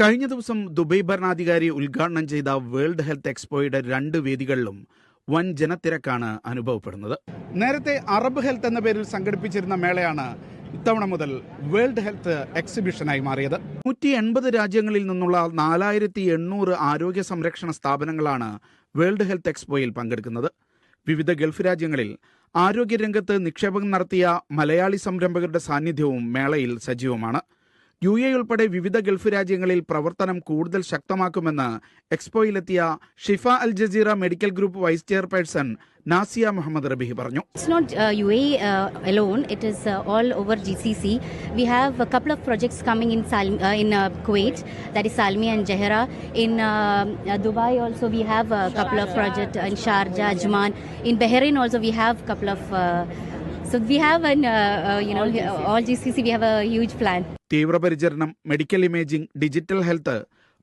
കഴിഞ്ഞ ദിവസം ദുബൈ ഭരണാധികാരി ഉദ്ഘാടനം ചെയ്ത വേൾഡ് ഹെൽത്ത് എക്സ്പോയുടെ 2 വേദികളിലും വൻ ജനത്തിരക്കാണ് അനുഭവപ്പെടുന്നത്. നേരത്തെ അറബ് ഹെൽത്ത് എന്ന പേരിൽ സംഘടിപ്പിച്ചിരുന്ന മേളയാണ് ഇത്തവണ മുതൽ വേൾഡ് ഹെൽത്ത് എക്സിബിഷനായി മാറിയത്. 180 രാജ്യങ്ങളിൽ നിന്നുള്ള 4800 ആരോഗ്യ സംരക്ഷണ സ്ഥാപനങ്ങളാണ് വേൾഡ് ഹെൽത്ത് എക്സ്പോയിൽ പങ്കെടുക്കുന്നത്. വിവിധ ഗൾഫ് രാജ്യങ്ങളിൽ ആരോഗ്യരംഗത്ത് നിക്ഷേപം നടത്തിയ മലയാളി സംരംഭകരുടെ സാന്നിധ്യവും മേളയിൽ സജീവമാണ്. UAE ഉൾപ്പെടെ വിവിധ ഗൾഫ് രാജ്യങ്ങളിൽ പ്രവർത്തനം കൂടുതൽ ശക്തമാക്കുമെന്ന് എക്സ്പോയിലെത്തിയ Shifa Al Jazeera medical group vice chairperson Nasia Muhammad Rabeehi പറഞ്ഞു. It's not UAE alone, it is all over GCC. We have a couple of projects coming in Kuwait, that is Salmi and Jahra. In Dubai also we have a couple of projects, in Sharjah, Ajman. In Bahrain also we have a couple of so we have all GCC we have a huge plan. തീവ്രപരിചരണം, medical imaging, digital health,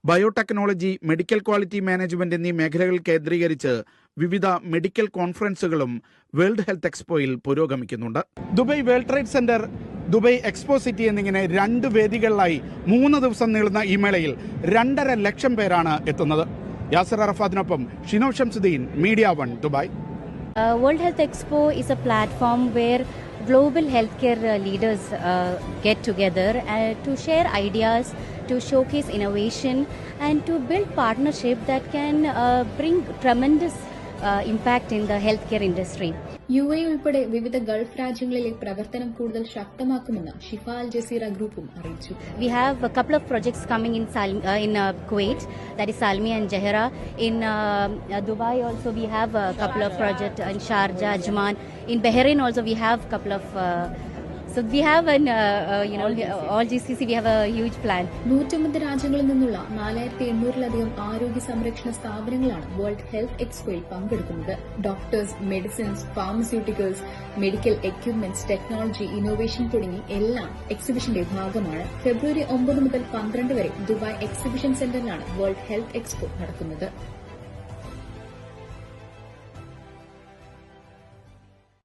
biotechnology, medical quality management എന്നീ മേഖലകൾ കേന്ദ്രീകരിച്ച് വിവിധ medical കോൺഫറൻസുകളും world health എക്സ്പോയിൽ പുരോഗമിക്കുന്നുണ്ട്. Dubai world trade centre, Dubai expo city എന്നിങ്ങനെ 2 വേദികളിലായി 3 ദിവസം നീളുന്ന ഈ മേളയിൽ 2.5 ലക്ഷം പേരാണ് എത്തുന്നത്. യാസിർ അറഫാദിനൊപ്പം Shino Shamsuddin, media 1, Dubai. World Health Expo is a platform where global healthcare leaders get together to share ideas, to showcase innovation and to build partnership that can bring tremendous impact in the healthcare industry. UAE ഉൾപ്പെടെ വിവിധ Gulf രാജ്യങ്ങളിലെ പ്രവർത്തനം കൂടുതൽ ശക്തമാക്കുമെന്ന് ഷിഫ Al Jazeera ഗ്രൂപ്പും അറിയിച്ചു. We have a couple of projects coming in Kuwait, that is Salmi and Jahra. In Dubai also we have a couple of projects, in Sharjah, Ajman. In Bahrain also we have a couple of so we have all GCC we have a huge plan. 150 രാജ്യങ്ങളിൽ നിന്നുള്ള 4800-ലധികം ആരോഗ്യ സംരക്ഷണ സ്ഥാപനങ്ങളാണ് world health എക്സ്പോയിൽ പങ്കെടുക്കുന്നത്. Doctors, medicines, pharmaceuticals, medical equipments, technology, innovation തുടങ്ങി എല്ലാം എക്സിബിഷന്റെ ഭാഗമാണ്. ഫെബ്രുവരി 9 മുതൽ 12 വരെ ദുബായ് എക്സിബിഷൻ സെന്ററിലാണ് വേൾഡ് ഹെൽത്ത് എക്സ്പോ നടക്കുന്നത്.